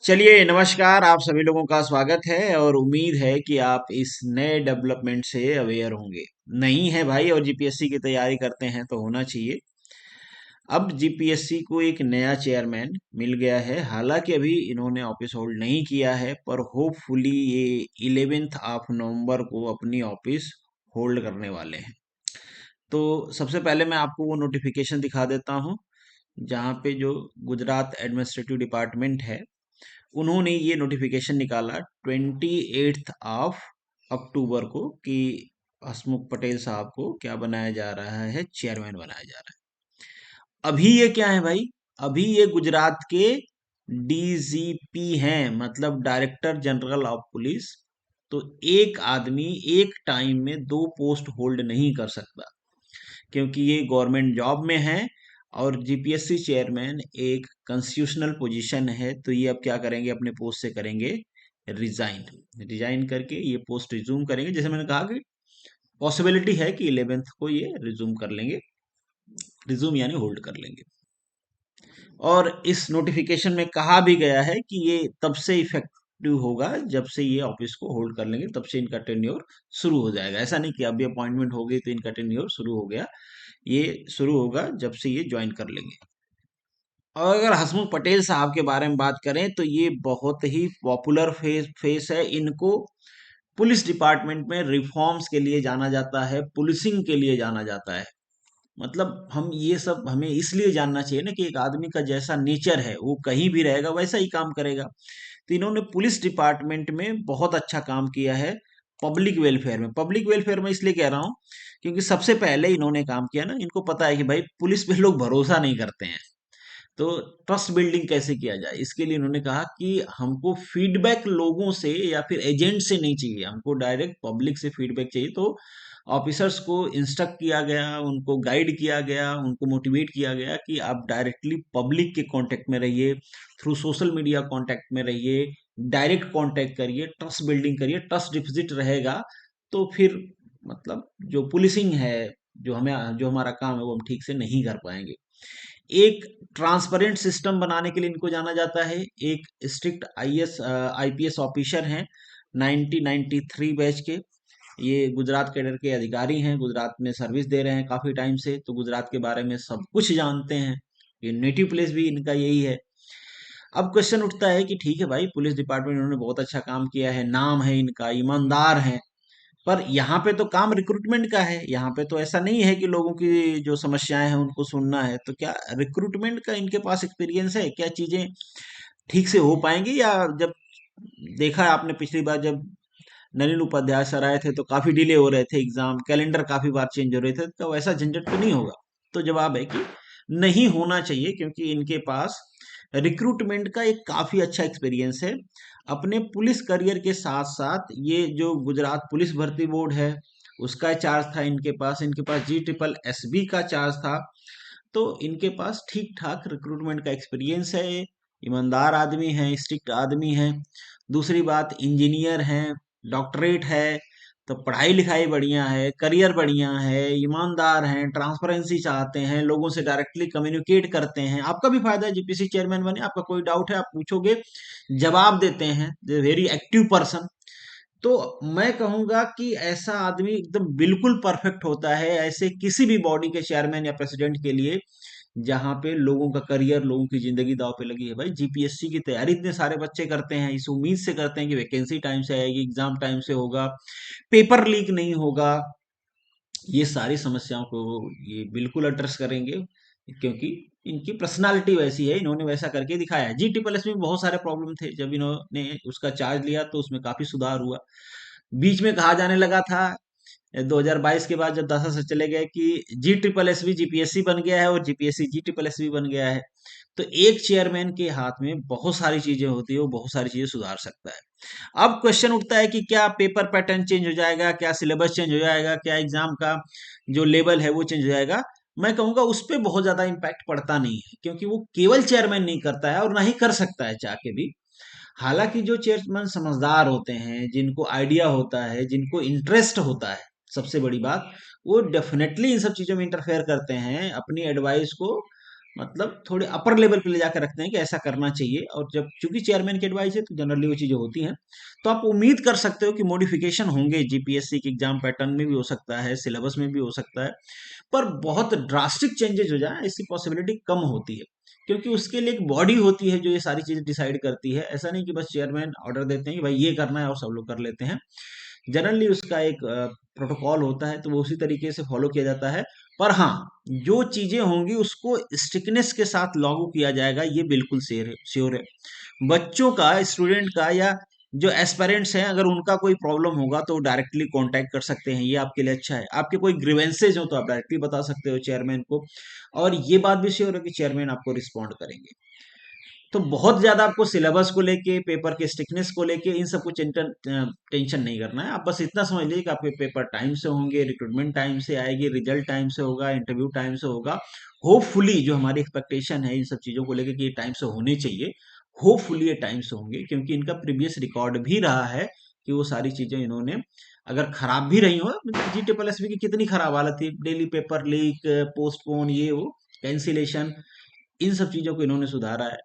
चलिए नमस्कार। आप सभी लोगों का स्वागत है और उम्मीद है कि आप इस नए डेवलपमेंट से अवेयर होंगे। नहीं है भाई, और जीपीएससी की तैयारी करते हैं तो होना चाहिए। अब जीपीएससी को एक नया चेयरमैन मिल गया है। हालांकि अभी इन्होंने ऑफिस होल्ड नहीं किया है, पर होपफुली ये 11 ऑफ नवंबर को अपनी ऑफिस होल्ड करने वाले हैं। तो सबसे पहले मैं आपको वो नोटिफिकेशन दिखा देता हूँ, जहाँ पे जो गुजरात एडमिनिस्ट्रेटिव डिपार्टमेंट है, उन्होंने ये नोटिफिकेशन निकाला 28 ऑफ अक्टूबर को कि हसमुख पटेल साहब को क्या बनाया जा रहा है, चेयरमैन बनाया जा रहा है। अभी ये क्या है भाई, अभी ये गुजरात के डीजीपी हैं, मतलब डायरेक्टर जनरल ऑफ पुलिस। तो एक आदमी एक टाइम में दो पोस्ट होल्ड नहीं कर सकता, क्योंकि ये गवर्नमेंट जॉब में है। और जीपीएससी चेयरमैन एक कॉन्स्टिट्यूशनल पोजीशन है, तो ये अब क्या करेंगे, अपने पोस्ट से करेंगे रिजाइन। रिजाइन करके ये पोस्ट रिज्यूम करेंगे। जैसे मैंने कहा कि पॉसिबिलिटी है कि 11 को ये रिज्यूम कर लेंगे, रिज्यूम यानी होल्ड कर लेंगे। और इस नोटिफिकेशन में कहा भी गया है कि ये तब से इफेक्टिव होगा जब से ये ऑफिस को होल्ड कर लेंगे, तब से इनका टेन्योर शुरू हो जाएगा। ऐसा नहीं कि अभी अपॉइंटमेंट हो गई तो इनका टेन्योर शुरू हो गया। ये शुरू होगा जब से ये ज्वाइन कर लेंगे। और अगर हसमुख पटेल साहब के बारे में बात करें तो ये बहुत ही पॉपुलर फेस है। इनको पुलिस डिपार्टमेंट में रिफॉर्म्स के लिए जाना जाता है, पुलिसिंग के लिए जाना जाता है। मतलब हम ये सब हमें इसलिए जानना चाहिए ना कि एक आदमी का जैसा नेचर है वो कहीं भी रहेगा वैसा ही काम करेगा। तो इन्होंने पुलिस डिपार्टमेंट में बहुत अच्छा काम किया है। पब्लिक वेलफेयर में इसलिए कह रहा हूँ क्योंकि सबसे पहले इन्होंने काम किया ना, इनको पता है कि भाई पुलिस पे लोग भरोसा नहीं करते हैं। तो ट्रस्ट बिल्डिंग कैसे किया जाए, इसके लिए इन्होंने कहा कि हमको फीडबैक लोगों से या फिर एजेंट से नहीं चाहिए, हमको डायरेक्ट पब्लिक से फीडबैक चाहिए। तो ऑफिसर्स को इंस्ट्रक्ट किया गया, उनको गाइड किया गया, उनको मोटिवेट किया गया कि आप डायरेक्टली पब्लिक के कांटेक्ट में रहिए, थ्रू सोशल मीडिया कांटेक्ट में रहिए, डायरेक्ट कांटेक्ट करिए, ट्रस्ट बिल्डिंग करिए। ट्रस्ट डिफिजिट रहेगा तो फिर मतलब जो पुलिसिंग है, जो हमारा काम है वो हम ठीक से नहीं कर पाएंगे। एक ट्रांसपेरेंट सिस्टम बनाने के लिए इनको जाना जाता है। एक स्ट्रिक्ट आईपीएस ऑफिसर हैं, 1993 बैच के। ये गुजरात कैडर के अधिकारी हैं, गुजरात में सर्विस दे रहे हैं काफी टाइम से, तो गुजरात के बारे में सब कुछ जानते हैं। ये नेटिव प्लेस भी इनका यही है। अब क्वेश्चन उठता है कि ठीक है भाई, पुलिस डिपार्टमेंट इन्होंने बहुत अच्छा काम किया है, नाम है इनका, ईमानदार है, पर यहाँ पे तो काम रिक्रूटमेंट का है। यहाँ पे तो ऐसा नहीं है कि लोगों की जो समस्याएं हैं उनको सुनना है। तो क्या रिक्रूटमेंट का इनके पास एक्सपीरियंस है, क्या चीजें ठीक से हो पाएंगी? या जब देखा है आपने पिछली बार जब नलिन उपाध्याय सर आए थे तो काफी डिले हो रहे थे, एग्जाम कैलेंडर काफी बार चेंज हो रहे थे, तो वैसा झंझट तो नहीं होगा? तो जवाब है कि नहीं होना चाहिए, क्योंकि इनके पास रिक्रूटमेंट का एक काफी अच्छा एक्सपीरियंस है। अपने पुलिस करियर के साथ साथ ये जो गुजरात पुलिस भर्ती बोर्ड है उसका चार्ज था इनके पास GSSB का चार्ज था। तो इनके पास ठीक ठाक रिक्रूटमेंट का एक्सपीरियंस है। ईमानदार आदमी हैं, स्ट्रिक्ट आदमी हैं। दूसरी बात, इंजीनियर हैं, डॉक्टरेट है, तो पढ़ाई लिखाई बढ़िया है, करियर बढ़िया है, ईमानदार हैं, ट्रांसपेरेंसी चाहते हैं, लोगों से डायरेक्टली कम्युनिकेट करते हैं। आपका भी फायदा है, जीपीसी चेयरमैन बने, आपका कोई डाउट है आप पूछोगे, जवाब देते हैं, वेरी एक्टिव पर्सन। तो मैं कहूंगा कि ऐसा आदमी एकदम बिल्कुल परफेक्ट होता है ऐसे किसी भी बॉडी के चेयरमैन या प्रेसिडेंट के लिए, जहां पे लोगों का करियर, लोगों की जिंदगी दांव पे लगी है। भाई जीपीएससी की तैयारी इतने सारे बच्चे करते हैं, इस उम्मीद से करते हैं कि वैकेंसी टाइम से आएगी, एग्जाम टाइम से होगा, पेपर लीक नहीं होगा। ये सारी समस्याओं को ये बिल्कुल एड्रेस करेंगे, क्योंकि इनकी पर्सनालिटी वैसी है, इन्होंने वैसा करके दिखाया है। GTPLS में बहुत सारे प्रॉब्लम थे, जब इन्होंने उसका चार्ज लिया तो उसमें काफी सुधार हुआ। बीच में कहा जाने लगा था 2022 के बाद, जब 10 से चले गए, कि GSSS भी जीपीएससी बन गया है और जीपीएससी GSSS भी बन गया है। तो एक चेयरमैन के हाथ में बहुत सारी चीजें होती है, वो बहुत सारी चीजें सुधार सकता है। अब क्वेश्चन उठता है कि क्या पेपर पैटर्न चेंज हो जाएगा, क्या सिलेबस चेंज हो जाएगा, क्या एग्जाम का जो लेवल है वो चेंज हो जाएगा? मैं कहूंगा उस पर बहुत ज्यादा इम्पैक्ट पड़ता नहीं है, क्योंकि वो केवल चेयरमैन नहीं करता है और ना ही कर सकता है चाह के भी। हालांकि जो चेयरमैन समझदार होते हैं, जिनको आइडिया होता है, जिनको इंटरेस्ट होता है, सबसे बड़ी बात, वो डेफिनेटली इन सब चीजों में इंटरफेयर करते हैं, अपनी एडवाइस को मतलब थोड़े अपर लेवल पे ले जाकर रखते हैं कि ऐसा करना चाहिए। और जब चूंकि चेयरमैन की एडवाइस है तो जनरली वो चीजें होती हैं, तो आप उम्मीद कर सकते हो कि मॉडिफिकेशन होंगे, जीपीएससी के एग्जाम पैटर्न में भी हो सकता है, सिलेबस में भी हो सकता है, पर बहुत ड्रास्टिक चेंजेस हो जाए ऐसी पॉसिबिलिटी कम होती है, क्योंकि उसके लिए एक बॉडी होती है जो ये सारी चीजें डिसाइड करती है। ऐसा नहीं कि बस चेयरमैन ऑर्डर देते हैं कि भाई ये करना है और सब लोग कर लेते हैं। जनरली उसका एक प्रोटोकॉल होता है, तो वो उसी तरीके से फॉलो किया जाता है। पर हाँ, जो चीजें होंगी उसको स्ट्रिक्टनेस के साथ लागू किया जाएगा, ये बिल्कुल श्योर है। बच्चों का, स्टूडेंट का, या जो एस्पेरेंट्स हैं, अगर उनका कोई प्रॉब्लम होगा तो डायरेक्टली कांटेक्ट कर सकते हैं, ये आपके लिए अच्छा है। आपके कोई ग्रीवेंसेज हो तो आप डायरेक्टली बता सकते हो चेयरमैन को, और ये बात भी श्योर है कि चेयरमैन आपको रिस्पॉन्ड करेंगे। तो बहुत ज्यादा आपको सिलेबस को लेके, पेपर के स्टिकनेस को लेके, इन सब कुछ टेंशन नहीं करना है। आप बस इतना समझ लीजिए कि आपके पेपर टाइम से होंगे, रिक्रूटमेंट टाइम से आएगी, रिजल्ट टाइम से होगा, इंटरव्यू टाइम से होगा। होपफुली जो हमारी एक्सपेक्टेशन है इन सब चीजों को लेके कि ये टाइम से होने चाहिए, होपफुली ये टाइम से होंगे, क्योंकि इनका प्रीवियस रिकॉर्ड भी रहा है कि वो सारी चीजें इन्होंने अगर खराब भी रही हो। GSSB की कितनी खराब हालत थी, डेली पेपर लीक, पोस्टपोन, ये वो, कैंसिलेशन, इन सब चीजों को इन्होंने सुधारा है।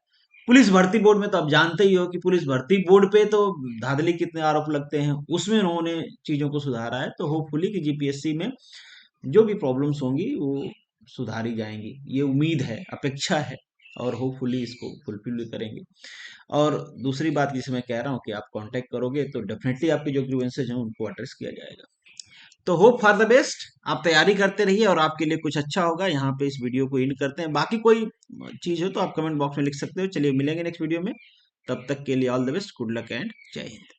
पुलिस भर्ती बोर्ड में तो आप जानते ही हो कि पुलिस भर्ती बोर्ड पे तो धांधली कितने आरोप लगते हैं, उसमें उन्होंने चीजों को सुधारा है। तो होपफुली कि जीपीएससी में जो भी प्रॉब्लम्स होंगी वो सुधारी जाएंगी, ये उम्मीद है, अपेक्षा है, और होपफुली इसको फुलफिल भी करेंगे। और दूसरी बात जिसे मैं कह रहा हूँ कि आप कांटेक्ट करोगे तो डेफिनेटली आपके जो ग्रीवेंसेज हैं उनको एड्रेस किया जाएगा। तो होप फॉर द बेस्ट, आप तैयारी करते रहिए और आपके लिए कुछ अच्छा होगा। यहाँ पे इस वीडियो को एंड करते हैं, बाकी कोई चीज हो तो आप कमेंट बॉक्स में लिख सकते हो। चलिए मिलेंगे नेक्स्ट वीडियो में, तब तक के लिए all the best, good luck and जय हिंद।